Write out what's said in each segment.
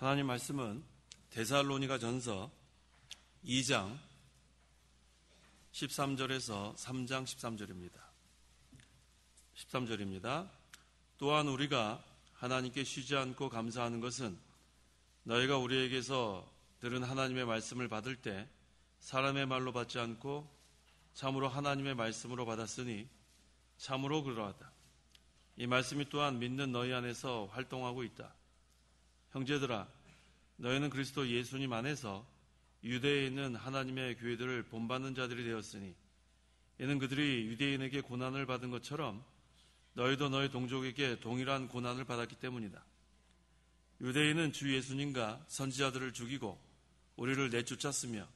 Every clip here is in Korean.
하나님 말씀은 데살로니가 전서 2장 13절에서 3장 13절입니다. 또한 우리가 하나님께 쉬지 않고 감사하는 것은 너희가 우리에게서 들은 하나님의 말씀을 받을 때 사람의 말로 받지 않고 참으로 하나님의 말씀으로 받았으니 참으로 그러하다. 이 말씀이 또한 믿는 너희 안에서 활동하고 있다. 형제들아, 너희는 그리스도 예수님 안에서 유대에 있는 하나님의 교회들을 본받는 자들이 되었으니 이는 그들이 유대인에게 고난을 받은 것처럼 너희도 너희 동족에게 동일한 고난을 받았기 때문이다. 유대인은 주 예수님과 선지자들을 죽이고 우리를 내쫓았으며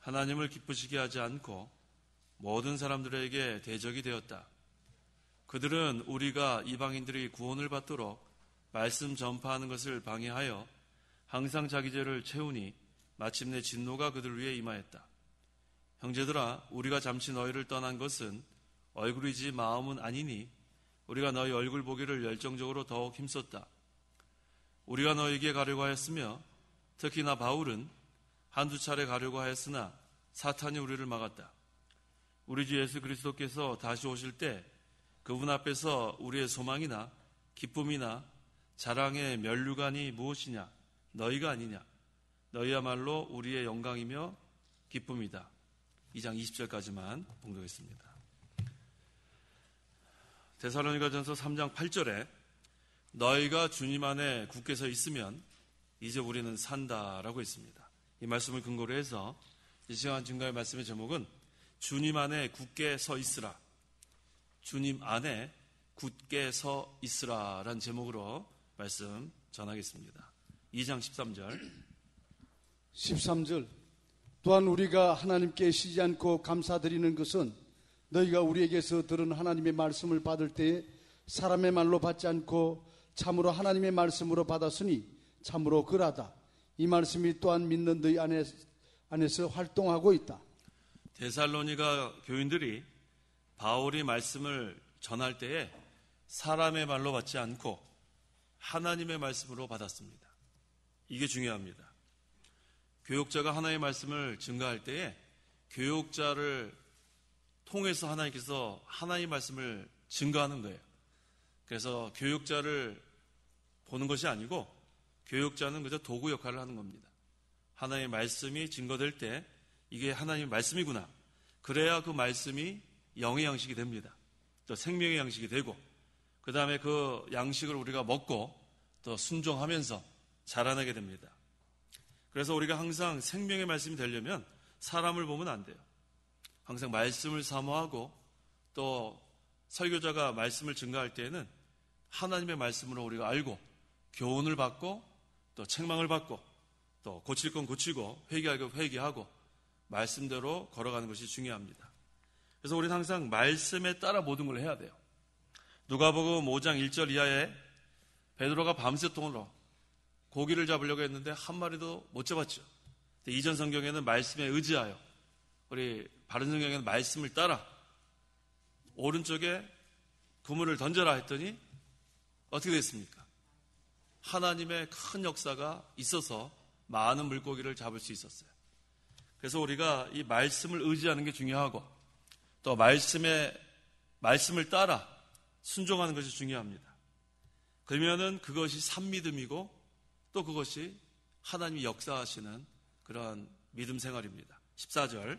하나님을 기쁘시게 하지 않고 모든 사람들에게 대적이 되었다. 그들은 우리가 이방인들이 구원을 받도록 말씀 전파하는 것을 방해하여 항상 자기 죄를 채우니 마침내 진노가 그들 위에 임하였다. 형제들아, 우리가 잠시 너희를 떠난 것은 얼굴이지 마음은 아니니 우리가 너희 얼굴 보기를 열정적으로 더욱 힘썼다. 우리가 너희에게 가려고 하였으며 특히나 바울은 한두 차례 가려고 하였으나 사탄이 우리를 막았다. 우리 주 예수 그리스도께서 다시 오실 때 그분 앞에서 우리의 소망이나 기쁨이나 자랑의 면류관이 무엇이냐? 너희가 아니냐? 너희야말로 우리의 영광이며 기쁨이다. 2장 20절까지만 봉독했습니다. 데살로니가전서 3장 8절에 너희가 주님 안에 굳게 서 있으면 이제 우리는 산다라고 했습니다. 이 말씀을 근거로 해서 이 시간 증거의 말씀의 제목은 주님 안에 굳게 서 있으라. 주님 안에 굳게 서 있으라라는 제목으로 말씀 전하겠습니다. 2장 13절 또한 우리가 하나님께 쉬지 않고 감사드리는 것은 너희가 우리에게서 들은 하나님의 말씀을 받을 때에 사람의 말로 받지 않고 참으로 하나님의 말씀으로 받았으니 참으로 그러하다. 이 말씀이 또한 믿는 너희 안에서 활동하고 있다. 데살로니가 교인들이 바울이 말씀을 전할 때에 사람의 말로 받지 않고 하나님의 말씀으로 받았습니다. 이게 중요합니다. 교육자가 하나님의 말씀을 증거할 때에 교육자를 통해서 하나님께서 하나님의 말씀을 증거하는 거예요. 그래서 교육자를 보는 것이 아니고 교육자는 그저 도구 역할을 하는 겁니다. 하나님의 말씀이 증거될 때 이게 하나님의 말씀이구나. 그래야 그 말씀이 영의 양식이 됩니다. 또 생명의 양식이 되고 그 다음에 그 양식을 우리가 먹고 또 순종하면서 자라나게 됩니다. 그래서 우리가 항상 생명의 말씀이 되려면 사람을 보면 안 돼요. 항상 말씀을 사모하고 또 설교자가 말씀을 증거할 때에는 하나님의 말씀으로 우리가 알고 교훈을 받고 또 책망을 받고 또 고칠 건 고치고 회개할 건 회개하고 말씀대로 걸어가는 것이 중요합니다. 그래서 우리는 항상 말씀에 따라 모든 걸 해야 돼요. 누가복음 5장 1절 이하에 베드로가 밤새통으로 고기를 잡으려고 했는데 한 마리도 못 잡았죠. 이전 성경에는 말씀에 의지하여, 우리 바른 성경에는 말씀을 따라 오른쪽에 그물을 던져라 했더니 어떻게 됐습니까? 하나님의 큰 역사가 있어서 많은 물고기를 잡을 수 있었어요. 그래서 우리가 이 말씀을 의지하는 게 중요하고 또 말씀을 따라 순종하는 것이 중요합니다. 그러면은 그것이 산믿음이고 또 그것이 하나님이 역사하시는 그런 믿음 생활입니다. 14절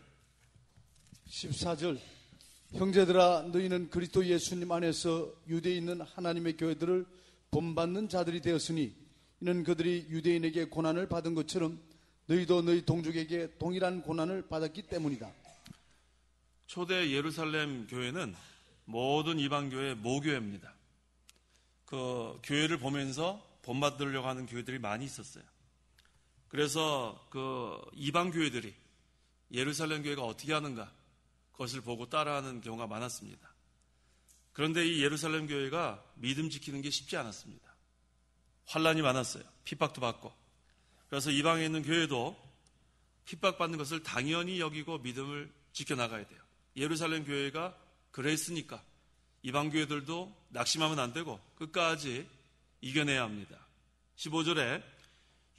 형제들아, 너희는 그리스도 예수님 안에서 유대에 있는 하나님의 교회들을 본받는 자들이 되었으니 이는 그들이 유대인에게 고난을 받은 것처럼 너희도 너희 동족에게 동일한 고난을 받았기 때문이다. 초대 예루살렘 교회는 모든 이방교회의 모교회입니다. 그 교회를 보면서 본받으려고 하는 교회들이 많이 있었어요. 그래서 그 이방교회들이 예루살렘 교회가 어떻게 하는가 그것을 보고 따라하는 경우가 많았습니다. 그런데 이 예루살렘 교회가 믿음 지키는 게 쉽지 않았습니다. 환란이 많았어요. 핍박도 받고. 그래서 이방에 있는 교회도 핍박받는 것을 당연히 여기고 믿음을 지켜나가야 돼요. 예루살렘 교회가 그랬으니까 이방 교회들도 낙심하면 안 되고 끝까지 이겨내야 합니다. 15절에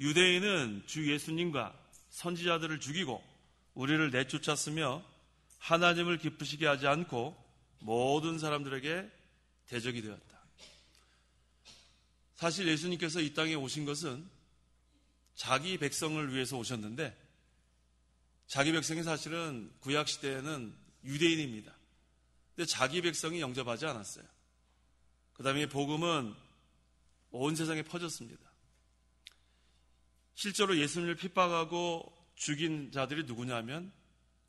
유대인은 주 예수님과 선지자들을 죽이고 우리를 내쫓았으며 하나님을 기쁘시게 하지 않고 모든 사람들에게 대적이 되었다. 사실 예수님께서 이 땅에 오신 것은 자기 백성을 위해서 오셨는데 자기 백성이 사실은 구약시대에는 유대인입니다. 근데 자기 백성이 영접하지 않았어요. 그 다음에 복음은 온 세상에 퍼졌습니다. 실제로 예수님을 핍박하고 죽인 자들이 누구냐면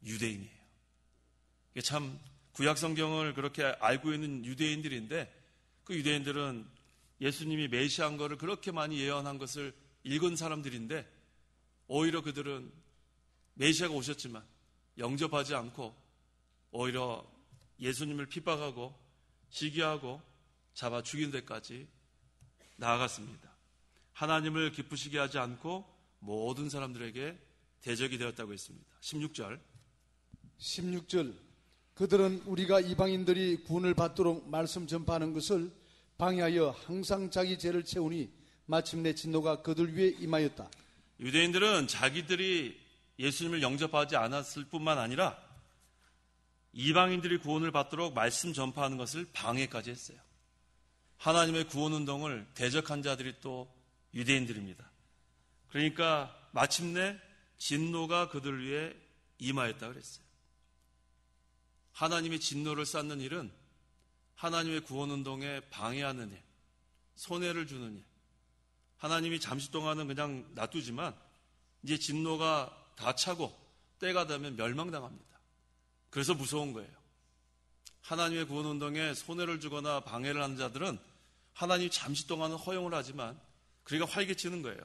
유대인이에요. 이게 참 구약 성경을 그렇게 알고 있는 유대인들인데 그 유대인들은 예수님이 메시아인 거를 그렇게 많이 예언한 것을 읽은 사람들인데 오히려 그들은 메시아가 오셨지만 영접하지 않고 오히려 예수님을 핍박하고 시기하고 잡아 죽인 데까지 나아갔습니다. 하나님을 기쁘시게 하지 않고 모든 사람들에게 대적이 되었다고 했습니다. 16절 그들은 우리가 이방인들이 구원을 받도록 말씀 전파하는 것을 방해하여 항상 자기 죄를 채우니 마침내 진노가 그들 위에 임하였다. 유대인들은 자기들이 예수님을 영접하지 않았을 뿐만 아니라 이방인들이 구원을 받도록 말씀 전파하는 것을 방해까지 했어요. 하나님의 구원운동을 대적한 자들이 또 유대인들입니다. 그러니까 마침내 진노가 그들 위에 임하였다고 그랬어요. 하나님의 진노를 쌓는 일은 하나님의 구원운동에 방해하는 일, 손해를 주는 일. 하나님이 잠시 동안은 그냥 놔두지만 이제 진노가 다 차고 때가 되면 멸망당합니다. 그래서 무서운 거예요. 하나님의 구원운동에 손해를 주거나 방해를 하는 자들은 하나님이 잠시 동안은 허용을 하지만 그러니까 활개치는 거예요.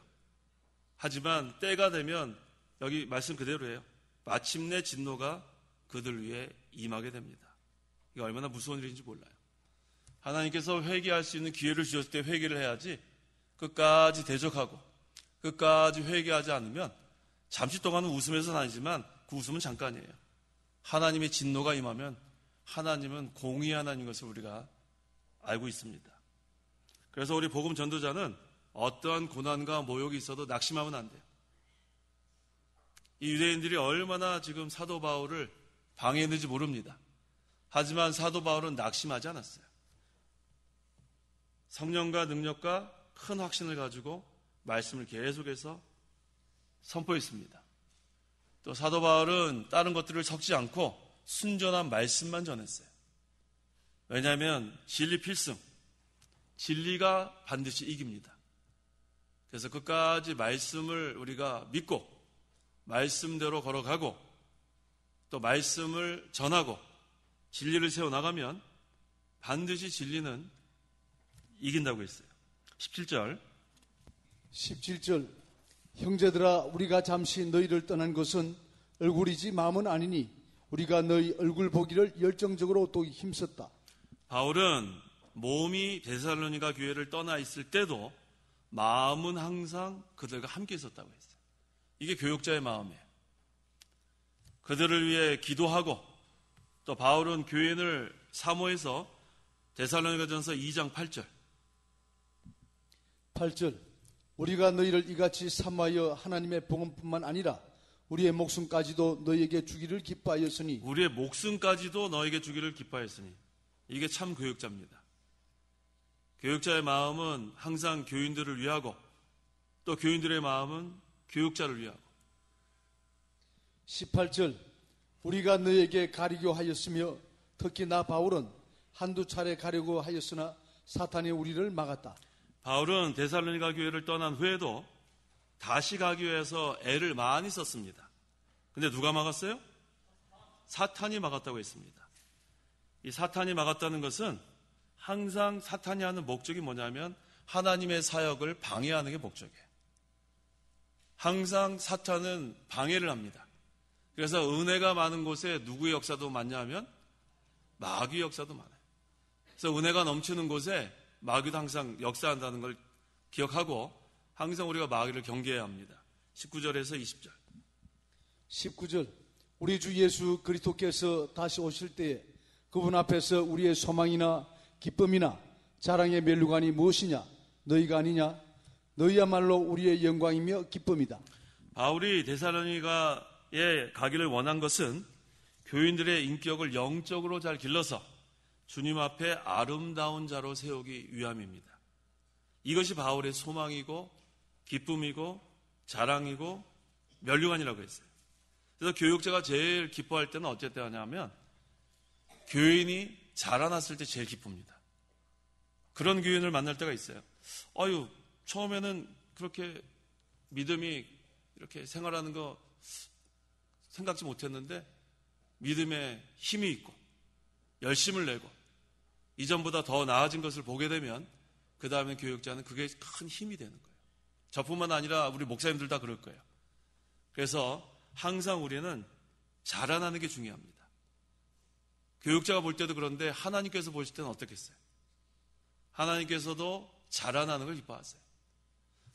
하지만 때가 되면 여기 말씀 그대로예요. 마침내 진노가 그들 위에 임하게 됩니다. 이게 얼마나 무서운 일인지 몰라요. 하나님께서 회개할 수 있는 기회를 주셨을 때 회개를 해야지 끝까지 대적하고 끝까지 회개하지 않으면 잠시 동안은 웃으면서 다니지만 그 웃음은 잠깐이에요. 하나님의 진노가 임하면 하나님은 공의 하나님인 것을 우리가 알고 있습니다. 그래서 우리 복음 전도자는 어떠한 고난과 모욕이 있어도 낙심하면 안 돼요. 이 유대인들이 얼마나 지금 사도 바울을 방해했는지 모릅니다. 하지만 사도 바울은 낙심하지 않았어요. 성령과 능력과 큰 확신을 가지고 말씀을 계속해서 선포했습니다. 또 사도 바울은 다른 것들을 섞지 않고 순전한 말씀만 전했어요. 왜냐하면 진리 필승, 진리가 반드시 이깁니다. 그래서 끝까지 말씀을 우리가 믿고 말씀대로 걸어가고 또 말씀을 전하고 진리를 세워나가면 반드시 진리는 이긴다고 했어요. 17절 형제들아 우리가 잠시 너희를 떠난 것은 얼굴이지 마음은 아니니 우리가 너희 얼굴 보기를 열정적으로 또 힘썼다. 바울은 몸이 데살로니가 교회를 떠나 있을 때도 마음은 항상 그들과 함께 있었다고 했어요. 이게 교육자의 마음이에요. 그들을 위해 기도하고 또 바울은 교인을 사모해서 데살로니가전서 2장 8절 우리가 너희를 이같이 사모하여 하나님의 복음뿐만 아니라 우리의 목숨까지도 너희에게 주기를 기뻐하였으니 우리의 목숨까지도 너에게 주기를 기뻐하였으니 이게 참 교육자입니다. 교육자의 마음은 항상 교인들을 위하고 또 교인들의 마음은 교육자를 위하고 18절 우리가 너희에게 가리고 하였으며 특히 나 바울은 한두 차례 가려고 하였으나 사탄이 우리를 막았다. 바울은 데살로니가 교회를 떠난 후에도 다시 가기 위해서 애를 많이 썼습니다. 근데 누가 막았어요? 사탄이 막았다고 했습니다. 이 사탄이 막았다는 것은 항상 사탄이 하는 목적이 뭐냐면 하나님의 사역을 방해하는 게 목적이에요. 항상 사탄은 방해를 합니다. 그래서 은혜가 많은 곳에 누구의 역사도 많냐 하면 마귀의 역사도 많아요. 그래서 은혜가 넘치는 곳에 마귀도 항상 역사한다는 걸 기억하고 항상 우리가 마귀를 경계해야 합니다. 19절에서 20절 19절 우리 주 예수 그리스도께서 다시 오실 때에 그분 앞에서 우리의 소망이나 기쁨이나 자랑의 면류관이 무엇이냐 너희가 아니냐 너희야말로 우리의 영광이며 기쁨이다. 바울이 데살로니가에 가기를 원한 것은 교인들의 인격을 영적으로 잘 길러서 주님 앞에 아름다운 자로 세우기 위함입니다. 이것이 바울의 소망이고 기쁨이고 자랑이고 면류관이라고 했어요. 그래서 교육자가 제일 기뻐할 때는 어쩔 때 하냐면 교인이 자라났을 때 제일 기쁩니다. 그런 교인을 만날 때가 있어요. 처음에는 그렇게 믿음이 이렇게 생활하는 거 생각지 못했는데 믿음에 힘이 있고 열심을 내고 이전보다 더 나아진 것을 보게 되면 그 다음에 교육자는 그게 큰 힘이 되는 거예요. 저뿐만 아니라 우리 목사님들 다 그럴 거예요. 그래서 항상 우리는 자라나는 게 중요합니다. 교육자가 볼 때도 그런데 하나님께서 보실 때는 어떻겠어요? 하나님께서도 자라나는 걸 기뻐하세요.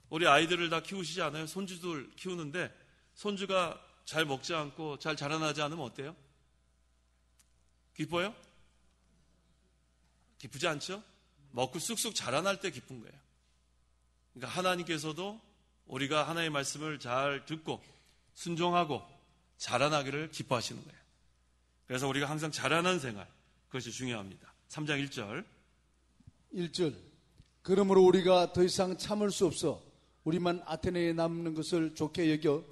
우리 아이들을 다 키우시지 않아요? 손주들 키우는데 손주가 잘 먹지 않고 잘 자라나지 않으면 어때요? 기뻐요? 기쁘지 않죠? 먹고 쑥쑥 자라날 때 기쁜 거예요. 그러니까 하나님께서도 우리가 하나님의 말씀을 잘 듣고 순종하고 자라나기를 기뻐하시는 거예요. 그래서 우리가 항상 자라나는 생활, 그것이 중요합니다. 3장 1절. 1절. 그러므로 우리가 더 이상 참을 수 없어 우리만 아테네에 남는 것을 좋게 여겨.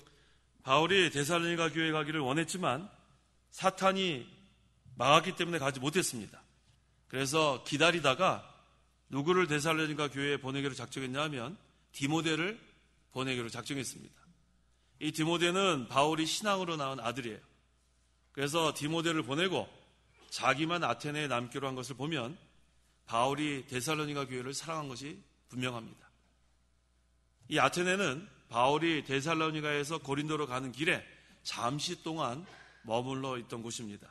바울이 데살로니가 교회에 가기를 원했지만 사탄이 막았기 때문에 가지 못했습니다. 그래서 기다리다가 누구를 데살로니가 교회에 보내기로 작정했냐 하면 디모데를 보내기로 작정했습니다. 이 디모데는 바울이 신앙으로 낳은 아들이에요. 그래서 디모데를 보내고 자기만 아테네에 남기로 한 것을 보면 바울이 데살로니가 교회를 사랑한 것이 분명합니다. 이 아테네는 바울이 데살로니가에서 고린도로 가는 길에 잠시 동안 머물러 있던 곳입니다.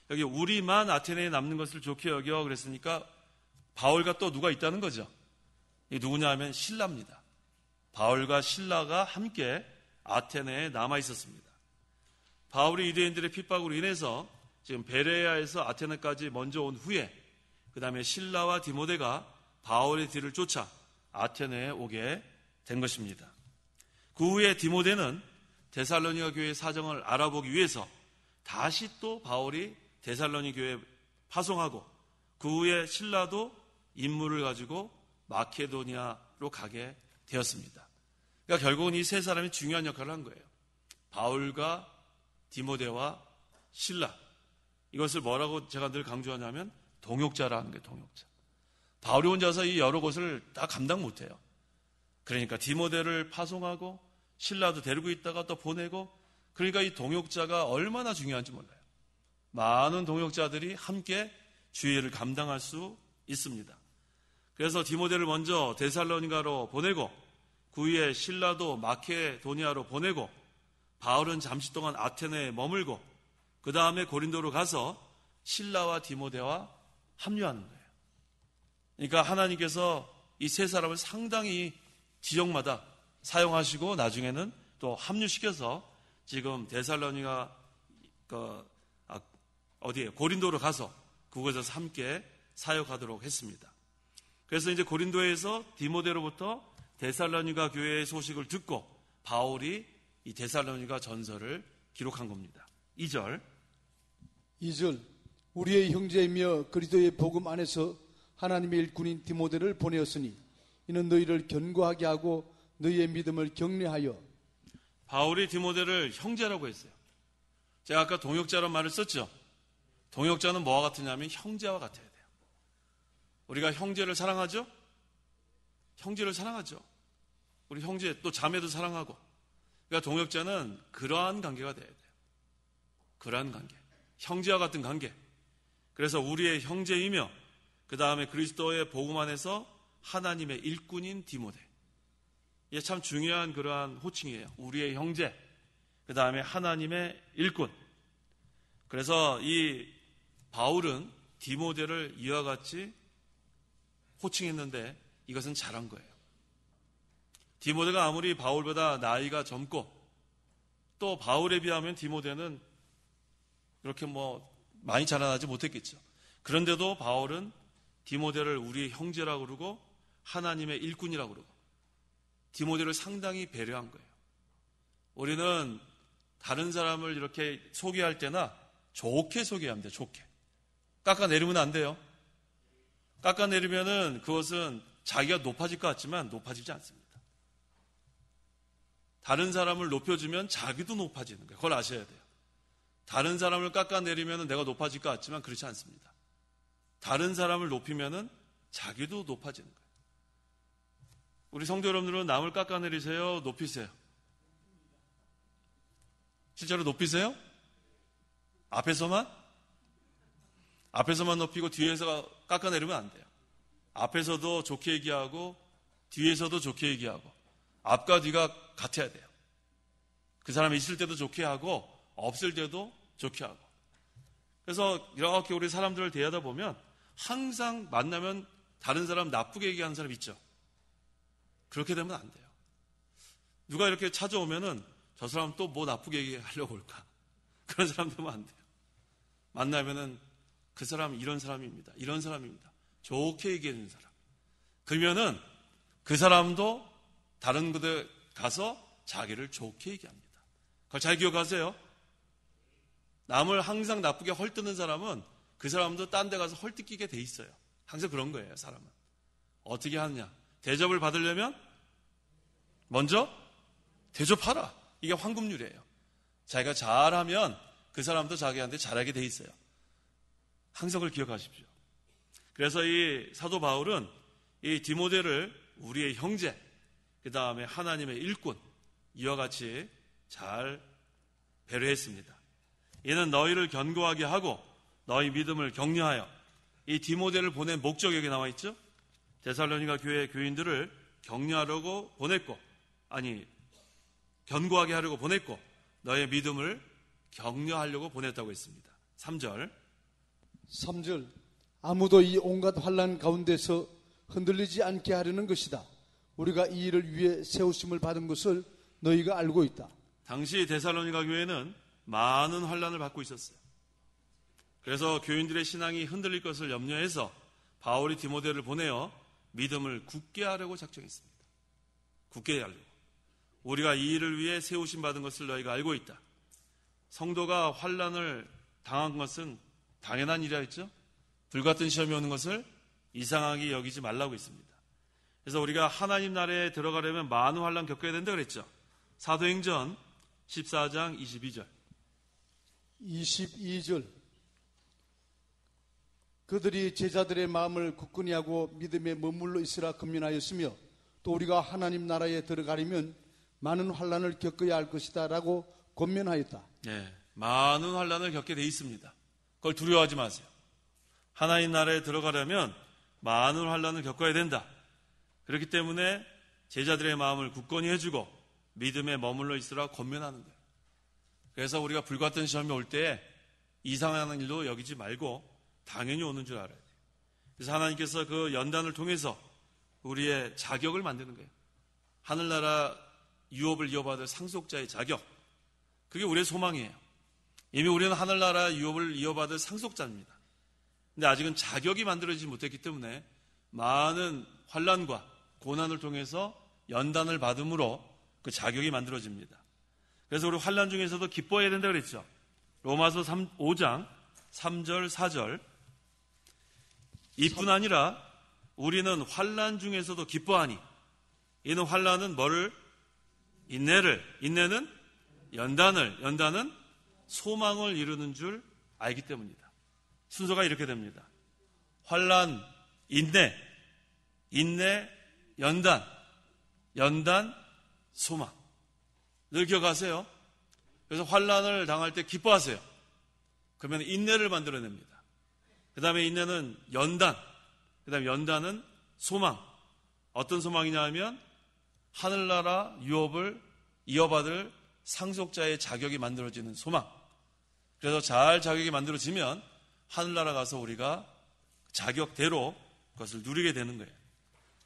여기 우리만 아테네에 남는 것을 좋게 여겨 그랬으니까 바울과 또 누가 있다는 거죠. 이 누구냐 하면 실라입니다. 바울과 실라가 함께 아테네에 남아 있었습니다. 바울이 유대인들의 핍박으로 인해서 지금 베레아에서 아테네까지 먼저 온 후에 그 다음에 실라와 디모데가 바울의 뒤를 쫓아 아테네에 오게 된 것입니다. 그 후에 디모데는 데살로니가 교회의 사정을 알아보기 위해서 다시 또 바울이 데살로니 교회에 파송하고 그 후에 실라도 임무를 가지고 마케도니아로 가게 되었습니다. 그러니까 결국은 이 세 사람이 중요한 역할을 한 거예요. 바울과 디모데와 실라. 이것을 뭐라고 제가 늘 강조하냐면 동역자라는 게 동역자. 바울이 혼자서 이 여러 곳을 다 감당 못해요. 그러니까 디모데를 파송하고 실라도 데리고 있다가 또 보내고 그러니까 이 동역자가 얼마나 중요한지 몰라요. 많은 동역자들이 함께 주의를 감당할 수 있습니다. 그래서 디모데를 먼저 데살로니가로 보내고 그 후에 실라도 마케도니아로 보내고 바울은 잠시 동안 아테네에 머물고 그 다음에 고린도로 가서 실라와 디모데와 합류하는 거예요. 그러니까 하나님께서 이 세 사람을 상당히 지역마다 사용하시고 나중에는 또 합류시켜서 지금 데살로니가 어디에 고린도로 가서 그곳에서 함께 사역하도록 했습니다. 그래서 이제 고린도에서 디모데로부터 데살로니가 교회의 소식을 듣고 바울이 이 데살로니가 전서를 기록한 겁니다. 2절. 우리의 형제이며 그리스도의 복음 안에서 하나님의 일꾼인 디모데를 보내었으니 이는 너희를 견고하게 하고 너희의 믿음을 격려하여. 바울이 디모데를 형제라고 했어요. 제가 아까 동역자란 말을 썼죠. 동역자는 뭐와 같으냐면 형제와 같아야 돼요. 우리가 형제를 사랑하죠? 형제를 사랑하죠. 우리 형제 또 자매도 사랑하고. 그러니까 동역자는 그러한 관계가 돼야 돼요. 그러한 관계. 형제와 같은 관계. 그래서 우리의 형제이며 그 다음에 그리스도의 복음 안에서 하나님의 일꾼인 디모데. 이게 참 중요한 그러한 호칭이에요. 우리의 형제. 그 다음에 하나님의 일꾼. 그래서 이 바울은 디모데를 이와 같이 호칭했는데 이것은 잘한 거예요. 디모데가 아무리 바울보다 나이가 젊고 또 바울에 비하면 디모데는 그렇게 많이 자라나지 못했겠죠. 그런데도 바울은 디모데를 우리의 형제라고 그러고 하나님의 일꾼이라고 그러고 디모데를 상당히 배려한 거예요. 우리는 다른 사람을 이렇게 소개할 때나 좋게 소개합니다. 좋게. 깎아내리면 안 돼요. 깎아내리면은 그것은 자기가 높아질 것 같지만 높아지지 않습니다. 다른 사람을 높여주면 자기도 높아지는 거예요. 그걸 아셔야 돼요. 다른 사람을 깎아내리면 내가 높아질 것 같지만 그렇지 않습니다. 다른 사람을 높이면 자기도 높아지는 거예요. 우리 성도 여러분들은 남을 깎아내리세요? 높이세요? 실제로 높이세요? 앞에서만 높이고 뒤에서 깎아내리면 안 돼요. 앞에서도 좋게 얘기하고 뒤에서도 좋게 얘기하고 앞과 뒤가 같아야 돼요. 그 사람이 있을 때도 좋게 하고 없을 때도 좋게 하고. 그래서 이렇게 우리 사람들을 대하다 보면 항상 만나면 다른 사람 나쁘게 얘기하는 사람 있죠. 그렇게 되면 안 돼요. 누가 이렇게 찾아오면은 저 사람 또 뭐 나쁘게 얘기하려고 올까? 그런 사람 되면 안 돼요. 만나면은 그 사람 이런 사람입니다. 이런 사람입니다. 좋게 얘기해주는 사람. 그러면은 그 사람도 다른 곳에 가서 자기를 좋게 얘기합니다. 그걸 잘 기억하세요. 남을 항상 나쁘게 헐뜯는 사람은 그 사람도 딴 데 가서 헐뜯기게 돼 있어요. 항상 그런 거예요, 사람은. 어떻게 하느냐? 대접을 받으려면 먼저 대접하라. 이게 황금률이에요. 자기가 잘하면 그 사람도 자기한테 잘하게 돼 있어요. 항상 그걸 기억하십시오. 그래서 이 사도 바울은 이 디모데를 우리의 형제, 그 다음에 하나님의 일꾼, 이와 같이 잘 배려했습니다. 이는 너희를 견고하게 하고 너희 믿음을 격려하여, 이 디모데를 보낸 목적이 여기 나와 있죠. 데살로니가 교회 교인들을 격려하려고 보냈고, 견고하게 하려고 보냈고, 너의 믿음을 격려하려고 보냈다고 했습니다. 3절 아무도 이 온갖 환난 가운데서 흔들리지 않게 하려는 것이다. 우리가 이 일을 위해 세우심을 받은 것을 너희가 알고 있다. 당시 데살로니가 교회는 많은 환난을 받고 있었어요. 그래서 교인들의 신앙이 흔들릴 것을 염려해서 바울이 디모데를 보내어 믿음을 굳게 하려고 작정했습니다. 굳게 하려고. 우리가 이 일을 위해 세우심 받은 것을 너희가 알고 있다. 성도가 환난을 당한 것은 당연한 일이라 했죠. 불같은 시험이 오는 것을 이상하게 여기지 말라고 했습니다. 그래서 우리가 하나님 나라에 들어가려면 많은 환난 겪어야 된다 그랬죠. 사도행전 14장 22절 그들이 제자들의 마음을 굳건히 하고 믿음에 머물러 있으라 권면하였으며, 또 우리가 하나님 나라에 들어가려면 많은 환난을 겪어야 할 것이다 라고 권면하였다. 네, 많은 환난을 겪게 돼 있습니다. 그걸 두려워하지 마세요. 하나님 나라에 들어가려면 많은 환난을 겪어야 된다. 그렇기 때문에 제자들의 마음을 굳건히 해주고 믿음에 머물러 있으라 권면하는 거예요. 그래서 우리가 불같은 시험이 올 때 이상한 일로 여기지 말고 당연히 오는 줄 알아야 돼요. 그래서 하나님께서 그 연단을 통해서 우리의 자격을 만드는 거예요. 하늘나라 유업을 이어받을 상속자의 자격. 그게 우리의 소망이에요. 이미 우리는 하늘나라 유업을 이어받을 상속자입니다. 근데 아직은 자격이 만들어지지 못했기 때문에 많은 환난과 고난을 통해서 연단을 받음으로 그 자격이 만들어집니다. 그래서 우리 환난 중에서도 기뻐해야 된다고 그랬죠. 로마서 5장 3절 4절. 이뿐 아니라 우리는 환난 중에서도 기뻐하니, 이는 환난은 뭐를? 인내는 연단은 소망을 이루는 줄 알기 때문이다. 순서가 이렇게 됩니다. 환난, 인내, 연단, 소망. 늘 기억하세요. 그래서 환난을 당할 때 기뻐하세요. 그러면 인내를 만들어냅니다. 그 다음에 인내는 연단, 그 다음에 연단은 소망. 어떤 소망이냐 하면 하늘나라 유업을 이어받을 상속자의 자격이 만들어지는 소망. 그래서 잘 자격이 만들어지면 하늘나라 가서 우리가 자격대로 그것을 누리게 되는 거예요.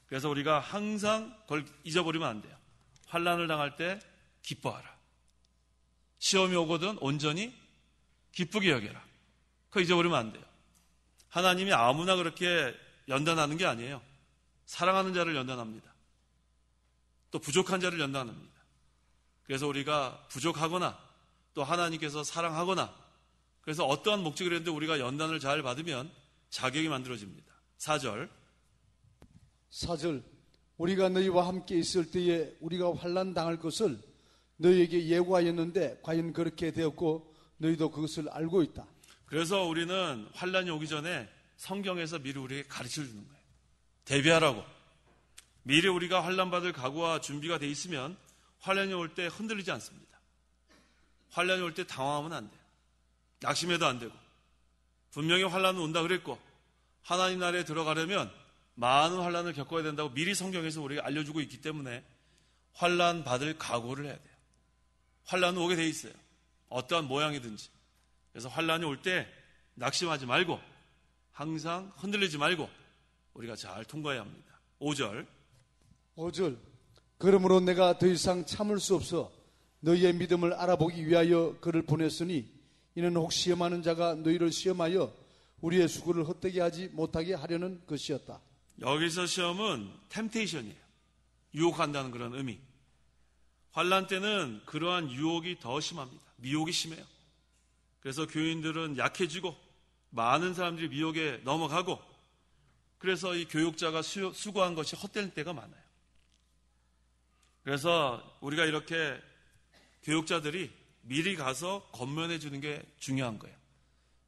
그래서 우리가 항상 그걸 잊어버리면 안 돼요. 환난을 당할 때 기뻐하라. 시험이 오거든 온전히 기쁘게 여겨라. 그거 잊어버리면 안 돼요. 하나님이 아무나 그렇게 연단하는 게 아니에요. 사랑하는 자를 연단합니다. 또 부족한 자를 연단합니다. 그래서 우리가 부족하거나 또 하나님께서 사랑하거나 그래서 어떠한 목적을 했는데 우리가 연단을 잘 받으면 자격이 만들어집니다. 4절 우리가 너희와 함께 있을 때에 우리가 환난 당할 것을 너희에게 예고하였는데 과연 그렇게 되었고 너희도 그것을 알고 있다. 그래서 우리는 환난이 오기 전에 성경에서 미리 우리에게 가르쳐 주는 거예요. 대비하라고. 미리 우리가 환난 받을 각오와 준비가 돼 있으면 환난이 올 때 흔들리지 않습니다. 환난이 올 때 당황하면 안 돼요. 낙심해도 안 되고. 분명히 환난은 온다 그랬고 하나님 나라에 들어가려면 많은 환난을 겪어야 된다고 미리 성경에서 우리가 알려주고 있기 때문에 환난 받을 각오를 해야 돼요. 환난은 오게 돼 있어요. 어떠한 모양이든지. 그래서 환난이 올 때 낙심하지 말고 항상 흔들리지 말고 우리가 잘 통과해야 합니다. 5절 그러므로 내가 더 이상 참을 수 없어 너희의 믿음을 알아보기 위하여 그를 보냈으니 이는 혹 시험하는 자가 너희를 시험하여 우리의 수고를 헛되게 하지 못하게 하려는 것이었다. 여기서 시험은 템테이션이에요. 유혹한다는 그런 의미. 환난 때는 그러한 유혹이 더 심합니다. 미혹이 심해요. 그래서 교인들은 약해지고 많은 사람들이 미혹에 넘어가고 그래서 이 교육자가 수고한 것이 헛될 때가 많아요. 그래서 우리가 이렇게 교육자들이 미리 가서 권면해 주는 게 중요한 거예요.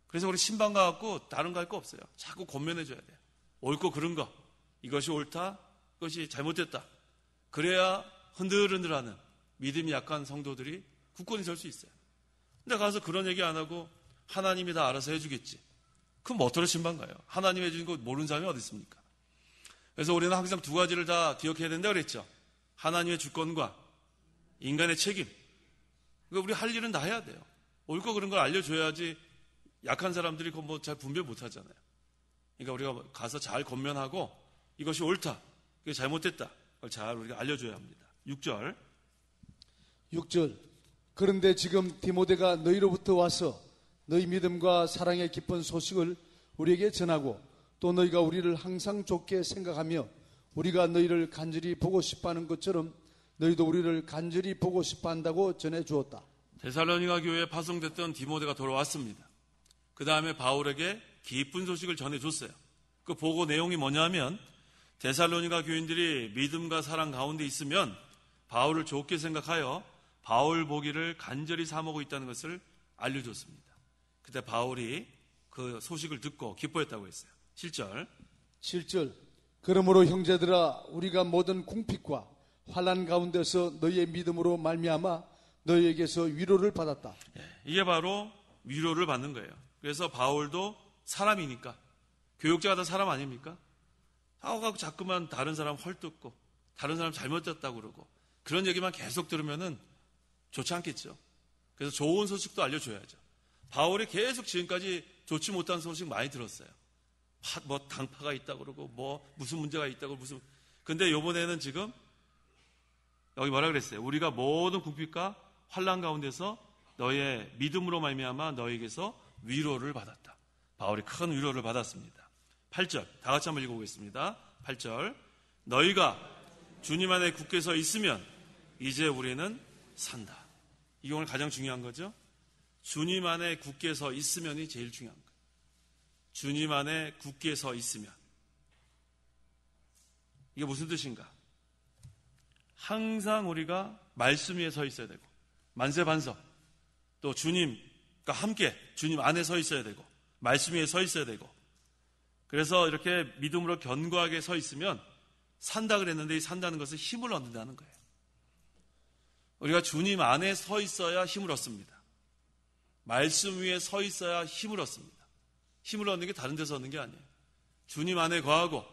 그래서 우리 신방 가갖고 다른 거 할 거 없어요. 자꾸 권면해 줘야 돼요. 옳고 그른 거. 이것이 옳다. 이것이 잘못됐다. 그래야 흔들흔들하는 믿음이 약한 성도들이 굳건히 설 수 있어요. 근데 가서 그런 얘기 안 하고 하나님이 다 알아서 해주겠지. 그럼 뭐더러 신방 가요? 하나님 해주는 거 모르는 사람이 어디 있습니까? 그래서 우리는 항상 두 가지를 다 기억해야 된다 그랬죠. 하나님의 주권과 인간의 책임. 그러니까 우리 할 일은 다 해야 돼요. 옳고 그런 걸 알려줘야지 약한 사람들이 그거 뭐 잘 분별 못 하잖아요. 그러니까 우리가 가서 잘 권면하고 이것이 옳다. 이게 잘못됐다. 그걸 잘 우리가 알려줘야 합니다. 6절 그런데 지금 디모데가 너희로부터 와서 너희 믿음과 사랑의 기쁜 소식을 우리에게 전하고 또 너희가 우리를 항상 좋게 생각하며 우리가 너희를 간절히 보고 싶어하는 것처럼 너희도 우리를 간절히 보고 싶어한다고 전해주었다. 데살로니가 교회에 파송됐던 디모데가 돌아왔습니다. 그 다음에 바울에게 기쁜 소식을 전해줬어요. 그 보고 내용이 뭐냐면 데살로니가 교인들이 믿음과 사랑 가운데 있으면 바울을 좋게 생각하여 바울 보기를 간절히 사모고 있다는 것을 알려줬습니다. 그때 바울이 그 소식을 듣고 기뻐했다고 했어요. 7절 그러므로 형제들아 우리가 모든 궁핍과 환난 가운데서 너희의 믿음으로 말미암아 너희에게서 위로를 받았다. 이게 바로 위로를 받는 거예요. 그래서 바울도 사람이니까 교육자가 다 사람 아닙니까? 하고 자꾸만 다른 사람 헐뜯고 다른 사람 잘못됐다고 그러고 그런 얘기만 계속 들으면은 좋지 않겠죠. 그래서 좋은 소식도 알려줘야죠. 바울이 계속 지금까지 좋지 못한 소식 많이 들었어요. 뭐 당파가 있다고 그러고 뭐 무슨 문제가 있다고 무슨 근데 이번에는 지금 여기 뭐라 그랬어요? 우리가 모든 궁핍과 환난 가운데서 너의 믿음으로 말미암아 너에게서 위로를 받았다. 바울이 큰 위로를 받았습니다. 8절 다 같이 한번 읽어보겠습니다. 8절 너희가 주님 안에 굳게 서 있으면 이제 우리는 산다. 이게 오늘 가장 중요한 거죠. 주님 안에 굳게 서 있으면이 제일 중요한 거예요. 주님 안에 굳게 서 있으면 이게 무슨 뜻인가? 항상 우리가 말씀 위에 서 있어야 되고 만세반석 또 주님과 함께 주님 안에 서 있어야 되고 말씀 위에 서 있어야 되고 그래서 이렇게 믿음으로 견고하게 서 있으면 산다 그랬는데 이 산다는 것은 힘을 얻는다는 거예요. 우리가 주님 안에 서 있어야 힘을 얻습니다. 말씀 위에 서 있어야 힘을 얻습니다. 힘을 얻는 게 다른 데서 얻는 게 아니에요. 주님 안에 거하고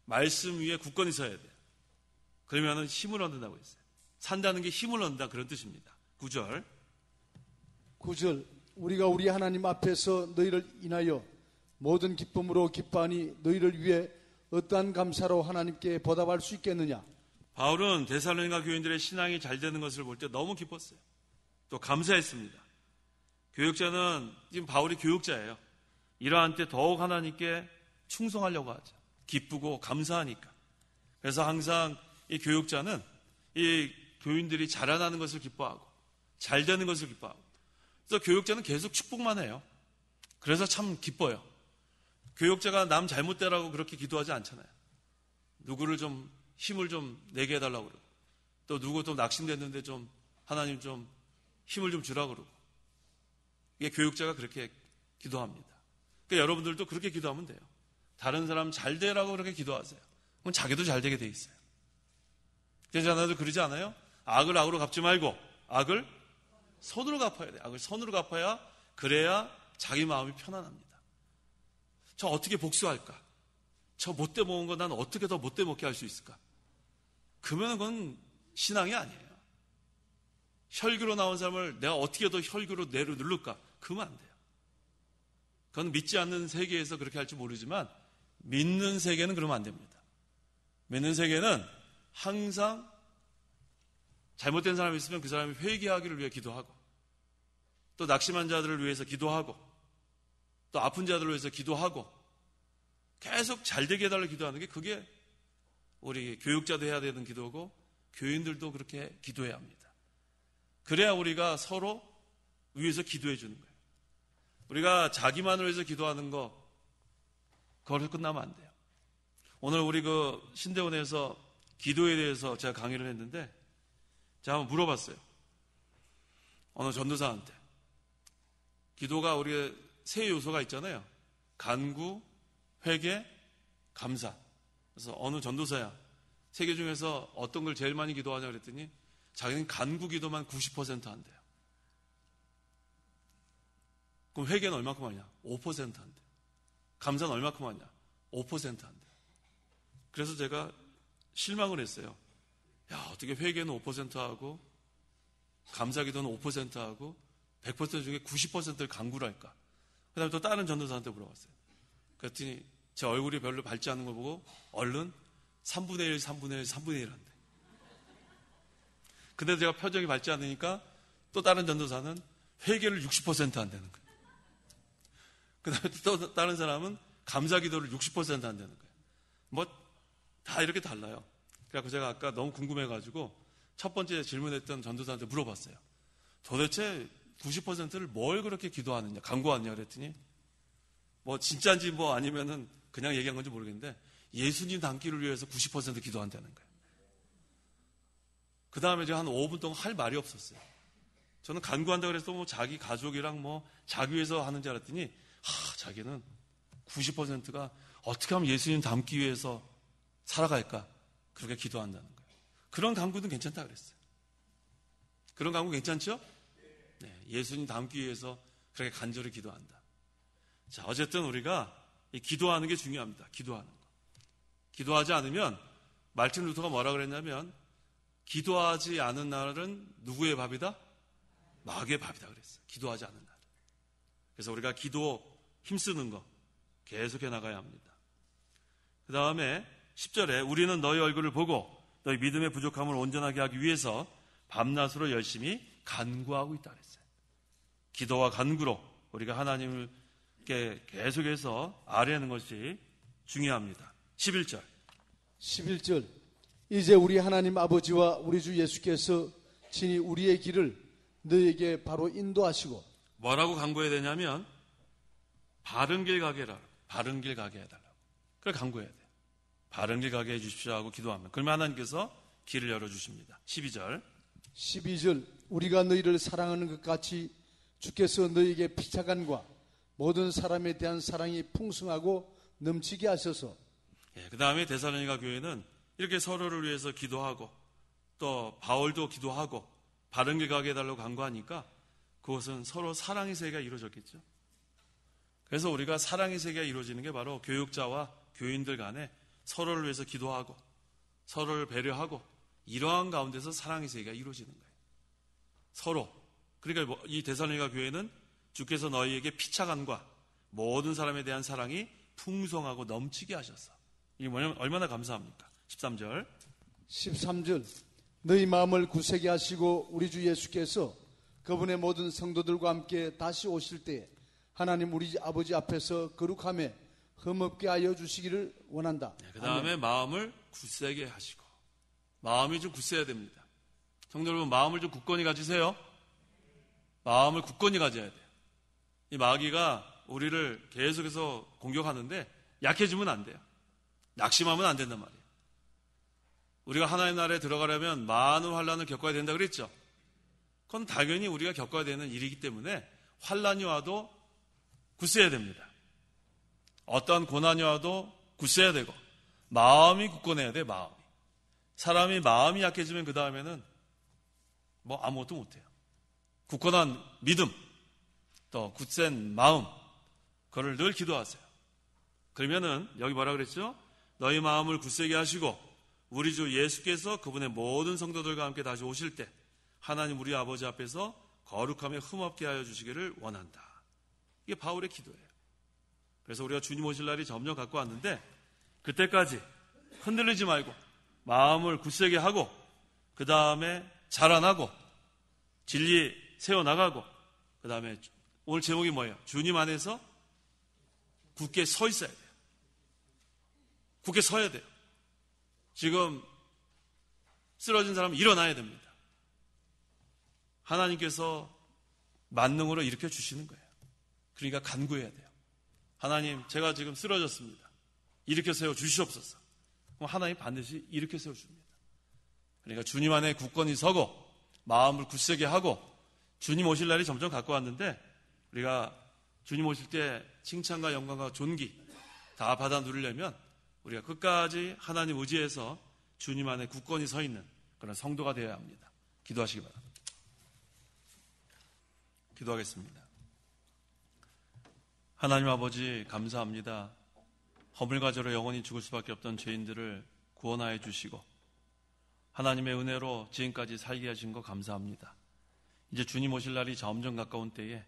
말씀 위에 굳건히 서야 돼요. 그러면은 힘을 얻는다고 했어요. 산다는 게 힘을 얻는다 그런 뜻입니다. 9절 우리가 우리 하나님 앞에서 너희를 인하여 모든 기쁨으로 기뻐하니 너희를 위해 어떠한 감사로 하나님께 보답할 수 있겠느냐. 바울은 데살로니가 교인들의 신앙이 잘 되는 것을 볼 때 너무 기뻤어요. 또 감사했습니다. 교육자는 지금 바울이 교육자예요. 이러한 때 더욱 하나님께 충성하려고 하죠. 기쁘고 감사하니까. 그래서 항상 이 교육자는 이 교인들이 자라나는 것을 기뻐하고 잘 되는 것을 기뻐하고, 또 교육자는 계속 축복만 해요. 그래서 참 기뻐요. 교육자가 남 잘못되라고 그렇게 기도하지 않잖아요. 누구를 좀 힘을 좀 내게 해달라고 그러고, 또 누구 또 낙심됐는데 좀 하나님 좀 힘을 좀 주라고 그러고, 이게 교육자가 그렇게 기도합니다. 그러니까 여러분들도 그렇게 기도하면 돼요. 다른 사람 잘 되라고 그렇게 기도하세요. 그럼 자기도 잘 되게 돼 있어요. 그러지 않아도 그러지 않아요? 악을 악으로 갚지 말고 악을 선으로 갚아야 돼요. 악을 선으로 갚아야, 그래야 자기 마음이 편안합니다. 저 어떻게 복수할까? 저 못돼 먹은 거 난 어떻게 더 못돼 먹게 할 수 있을까? 그러면 그건 신앙이 아니에요. 혈기로 나온 사람을 내가 어떻게 더 혈기로 누를까? 그러면 안 돼요. 그건 믿지 않는 세계에서 그렇게 할지 모르지만 믿는 세계는 그러면 안 됩니다. 믿는 세계는 항상 잘못된 사람이 있으면 그 사람이 회개하기를 위해 기도하고, 또 낙심한 자들을 위해서 기도하고, 또 아픈 자들을 위해서 기도하고, 계속 잘되게 해달라고 기도하는 게, 그게 우리 교육자도 해야 되는 기도고 교인들도 그렇게 기도해야 합니다. 그래야 우리가 서로 위해서 기도해 주는 거예요. 우리가 자기만을 위해서 기도하는 거, 그걸로 끝나면 안 돼요. 오늘 우리 그 신대원에서 기도에 대해서 제가 강의를 했는데, 제가 한번 물어봤어요. 어느 전도사한테. 기도가 우리의 세 요소가 있잖아요. 간구, 회개, 감사. 그래서 어느 전도사야, 세 개 중에서 어떤 걸 제일 많이 기도하냐 그랬더니 자기는 간구 기도만 90% 한대요. 그럼 회개는 얼마큼 하냐? 5% 한대요. 감사는 얼마큼 하냐? 5% 한대요. 그래서 제가 실망을 했어요. 야, 어떻게 회개는 5%하고 감사 기도는 5%하고 100% 중에 90%를 간구를 할까? 그 다음에 또 다른 전도사한테 물어봤어요. 그랬더니 제 얼굴이 별로 밝지 않은 걸 보고 얼른 3분의 1, 3분의 1, 3분의 1 한대. 근데 제가 표정이 밝지 않으니까 또 다른 전도사는 회개를 60% 한다는 거예요. 그 다음에 또 다른 사람은 감사 기도를 60% 한다는 거예요. 뭐 다 이렇게 달라요. 그래서 제가 아까 너무 궁금해가지고 첫 번째 질문했던 전도사한테 물어봤어요. 도대체 90%를 뭘 그렇게 기도하느냐, 간구하느냐 그랬더니, 뭐 진짜인지 뭐 아니면은 그냥 얘기한 건지 모르겠는데 예수님 닮기를 위해서 90% 기도한다는 거예요. 그 다음에 제가 한 5분 동안 할 말이 없었어요. 저는 간구한다고 그래서 뭐 자기 가족이랑 뭐 자기 위해서 하는 줄 알았더니, 자기는 90%가 어떻게 하면 예수님 닮기 위해서 살아갈까, 그렇게 기도한다는 거예요. 그런 간구는 괜찮다 그랬어요. 그런 간구 괜찮죠? 네, 예수님 닮기 위해서 그렇게 간절히 기도한다. 자, 어쨌든 우리가 이 기도하는 게 중요합니다. 기도하는 거. 기도하지 않으면, 말틴 루터가 뭐라 그랬냐면, 기도하지 않은 날은 누구의 밥이다? 마귀의 밥이다 그랬어요. 기도하지 않은 날. 그래서 우리가 기도 힘쓰는 거 계속해 나가야 합니다. 그 다음에 10절에 우리는 너희 얼굴을 보고 너희 믿음의 부족함을 온전하게 하기 위해서 밤낮으로 열심히 간구하고 있다 그랬어요. 기도와 간구로 우리가 하나님께 계속해서 아뢰는 것이 중요합니다. 11절 이제 우리 하나님 아버지와 우리 주 예수께서 친히 우리의 길을 너희에게 바로 인도하시고, 뭐라고 간구해야 되냐면 바른 길 가게 해라. 바른 길 가게 해달라고. 그걸 간구해야 돼요. 바른 길 가게 해주십시오 하고 기도하면, 그러면 하나님께서 길을 열어주십니다. 12절 우리가 너희를 사랑하는 것 같이 주께서 너희에게 피차간과 모든 사람에 대한 사랑이 풍성하고 넘치게 하셔서. 그 다음에 데살로니가 교회는 이렇게 서로를 위해서 기도하고, 또 바울도 기도하고 바른 길 가게 해달라고 간구하니까 그것은 서로 사랑의 세계가 이루어졌겠죠. 그래서 우리가 사랑의 세계가 이루어지는 게 바로 교육자와 교인들 간에 서로를 위해서 기도하고 서로를 배려하고, 이러한 가운데서 사랑의 세계가 이루어지는 거예요. 서로. 그러니까 이 데살로니가 교회는 주께서 너희에게 피차간과 모든 사람에 대한 사랑이 풍성하고 넘치게 하셔서, 이게 뭐냐면 얼마나 감사합니까? 13절 너희 마음을 굳세게 하시고 우리 주 예수께서 그분의 모든 성도들과 함께 다시 오실 때에 하나님 우리 아버지 앞에서 거룩함에 흠없게 하여 주시기를 원한다. 그 다음에 마음을 굳세게 하시고, 마음이 좀 굳세야 됩니다. 성도 여러분, 마음을 좀 굳건히 가지세요. 마음을 굳건히 가져야 돼요. 이 마귀가 우리를 계속해서 공격하는데 약해지면 안 돼요. 낙심하면 안 된단 말이에요. 우리가 하나님 나라에 들어가려면 많은 환난을 겪어야 된다 그랬죠. 그건 당연히 우리가 겪어야 되는 일이기 때문에 환난이 와도 굳세야 됩니다. 어떠한 고난이 와도 굳세야 되고 마음이 굳건해야 돼. 마음이. 사람이 마음이 약해지면 그 다음에는 뭐 아무것도 못해요. 굳건한 믿음, 또 굳센 마음, 그거를 늘 기도하세요. 그러면은 여기 뭐라 그랬죠? 너희 마음을 굳세게 하시고 우리 주 예수께서 그분의 모든 성도들과 함께 다시 오실 때 하나님 우리 아버지 앞에서 거룩함에 흠없게 하여 주시기를 원한다. 이게 바울의 기도예요. 그래서 우리가 주님 오실 날이 점점 갖고 왔는데 그때까지 흔들리지 말고 마음을 굳세게 하고 그 다음에 자라나고 진리 세워나가고 그 다음에 오늘 제목이 뭐예요? 주님 안에서 굳게 서 있어야 돼요. 굳게 서야 돼요. 지금 쓰러진 사람은 일어나야 됩니다. 하나님께서 만능으로 일으켜 주시는 거예요. 그러니까 간구해야 돼요. 하나님, 제가 지금 쓰러졌습니다. 일으켜 세워 주시옵소서. 그럼 하나님 반드시 일으켜 세워 줍니다. 그러니까 주님 안에 굳건히 서고 마음을 굳세게 하고 주님 오실 날이 점점 가까워 왔는데 우리가 주님 오실 때 칭찬과 영광과 존귀 다 받아 누리려면 우리가 끝까지 하나님 의지해서 주님 안에 굳건히 서 있는 그런 성도가 되어야 합니다. 기도하시기 바랍니다. 기도하겠습니다. 하나님 아버지 감사합니다. 허물과 죄로 영원히 죽을 수밖에 없던 죄인들을 구원하여 주시고 하나님의 은혜로 지금까지 살게 하신 거 감사합니다. 이제 주님 오실 날이 점점 가까운 때에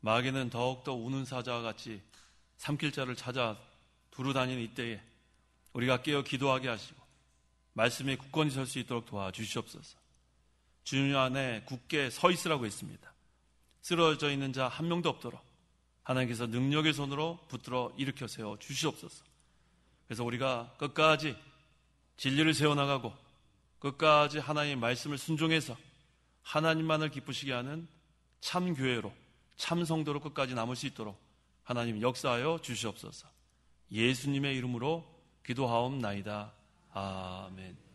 마귀는 더욱더 우는 사자와 같이 삼킬 자를 찾아 두루 다니는 이때에 우리가 깨어 기도하게 하시고 말씀에 굳건히 설 수 있도록 도와주시옵소서. 주님 안에 굳게 서 있으라고 했습니다. 쓰러져 있는 자 한 명도 없도록 하나님께서 능력의 손으로 붙들어 일으켜 세워 주시옵소서. 그래서 우리가 끝까지 진리를 세워나가고 끝까지 하나님의 말씀을 순종해서 하나님만을 기쁘시게 하는 참 교회로 참 성도로 끝까지 남을 수 있도록 하나님 역사하여 주시옵소서. 예수님의 이름으로 기도하옵나이다. 아멘.